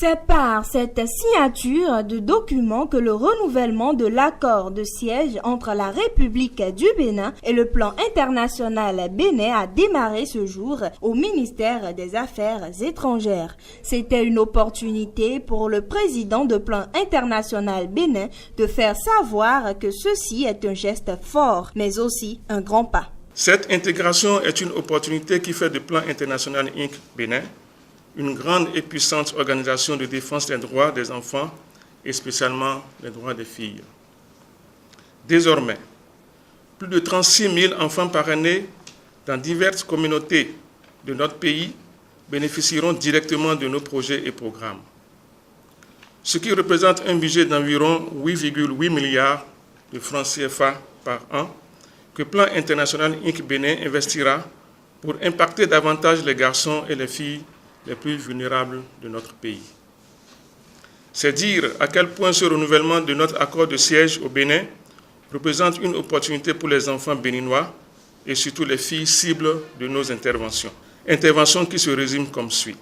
C'est par cette signature de document que le renouvellement de l'accord de siège entre la République du Bénin et le plan international Bénin a démarré ce jour au ministère des Affaires étrangères. C'était une opportunité pour le président de plan international Bénin de faire savoir que ceci est un geste fort, mais aussi un grand pas. Cette intégration est une opportunité qui fait du plan international Inc. Bénin une grande et puissante organisation de défense des droits des enfants et spécialement les droits des filles. Désormais, plus de 36 000 enfants par année dans diverses communautés de notre pays bénéficieront directement de nos projets et programmes, ce qui représente un budget d'environ 8,8 milliards de francs CFA par an que Plan International Inc. Bénin investira pour impacter davantage les garçons et les filles les plus vulnérables de notre pays. C'est dire à quel point ce renouvellement de notre accord de siège au Bénin représente une opportunité pour les enfants béninois et surtout les filles cibles de nos interventions. Interventions qui se résument comme suit.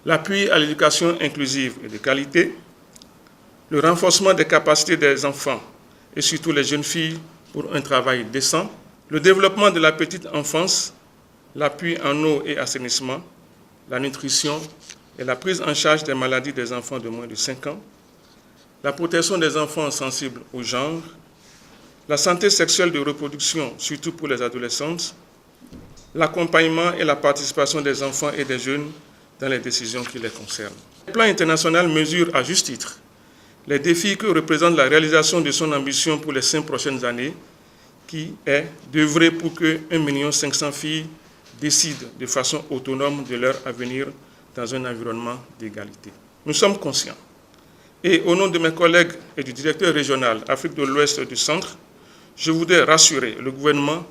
L'appui à l'éducation inclusive et de qualité, le renforcement des capacités des enfants et surtout les jeunes filles pour un travail décent, le développement de la petite enfance, l'appui en eau et assainissement, la nutrition et la prise en charge des maladies des enfants de moins de 5 ans, la protection des enfants sensibles au genre, la santé sexuelle de reproduction, surtout pour les adolescentes, l'accompagnement et la participation des enfants et des jeunes dans les décisions qui les concernent. Le plan international mesure à juste titre les défis que représente la réalisation de son ambition pour les 5 prochaines années, qui est d'œuvrer pour que 1 500 000 filles décident de façon autonome de leur avenir dans un environnement d'égalité. Nous sommes conscients, et au nom de mes collègues et du directeur régional Afrique de l'Ouest et du Centre, je voudrais rassurer le gouvernement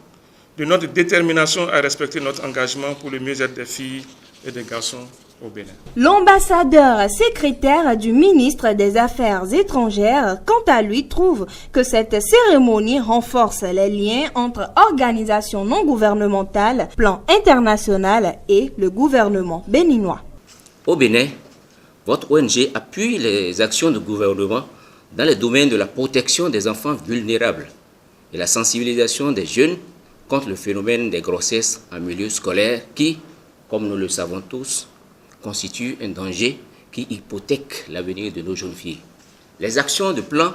de notre détermination à respecter notre engagement pour le mieux-être des filles et des garçons au Bénin. L'ambassadeur secrétaire du ministre des Affaires étrangères, quant à lui, trouve que cette cérémonie renforce les liens entre organisations non gouvernementales, plan international et le gouvernement béninois. Au Bénin, votre ONG appuie les actions du gouvernement dans les domaines de la protection des enfants vulnérables et la sensibilisation des jeunes contre le phénomène des grossesses en milieu scolaire qui, comme nous le savons tous, constitue un danger qui hypothèque l'avenir de nos jeunes filles. Les actions du plan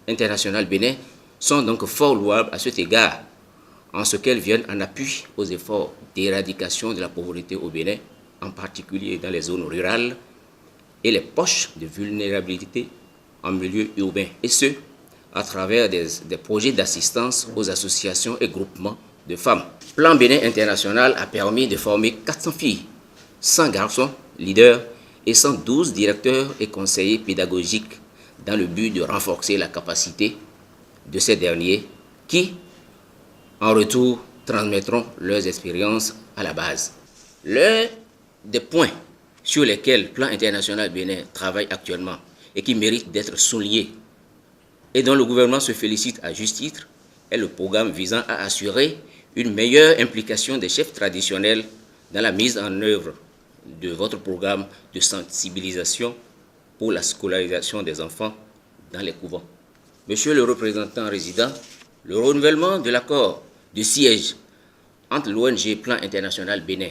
international Bénin sont donc fort louables à cet égard, en ce qu'elles viennent en appui aux efforts d'éradication de la pauvreté au Bénin, en particulier dans les zones rurales et les poches de vulnérabilité en milieu urbain, et ce, à travers des projets d'assistance aux associations et groupements de femmes. Le plan Bénin international a permis de former 400 filles, 100 garçons leaders et 112 directeurs et conseillers pédagogiques dans le but de renforcer la capacité de ces derniers qui, en retour, transmettront leurs expériences à la base. L'un des points sur lesquels le plan international Bénin travaille actuellement et qui mérite d'être souligné et dont le gouvernement se félicite à juste titre est le programme visant à assurer une meilleure implication des chefs traditionnels dans la mise en œuvre de votre programme de sensibilisation pour la scolarisation des enfants dans les couvents. Monsieur le représentant résident, le renouvellement de l'accord de siège entre l'ONG Plan International Bénin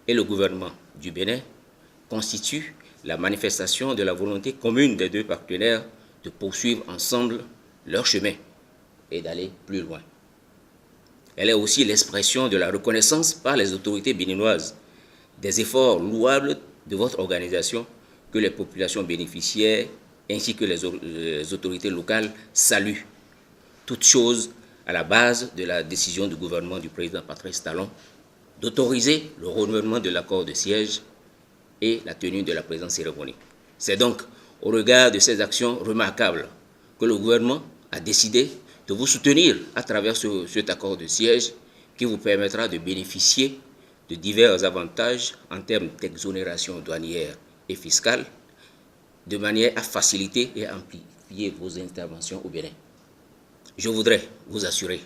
et le gouvernement du Bénin constitue la manifestation de la volonté commune des deux partenaires de poursuivre ensemble leur chemin et d'aller plus loin. Elle est aussi l'expression de la reconnaissance par les autorités béninoises des efforts louables de votre organisation que les populations bénéficiaires ainsi que les autorités locales saluent. Toutes choses à la base de la décision du gouvernement du président Patrice Talon d'autoriser le renouvellement de l'accord de siège et la tenue de la présente cérémonie. C'est donc au regard de ces actions remarquables que le gouvernement a décidé de vous soutenir à travers cet accord de siège qui vous permettra de bénéficier de divers avantages en termes d'exonération douanière et fiscale, de manière à faciliter et amplifier vos interventions au Bénin. Je voudrais vous assurer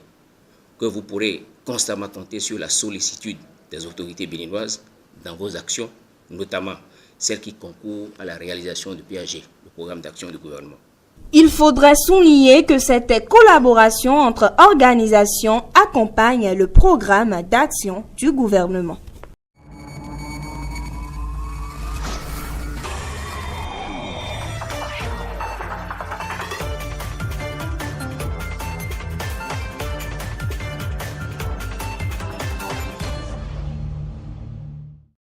que vous pourrez constamment compter sur la sollicitude des autorités béninoises dans vos actions, notamment celles qui concourent à la réalisation du PAG, le programme d'action du gouvernement. Il faudrait souligner que cette collaboration entre organisations accompagne le programme d'action du gouvernement.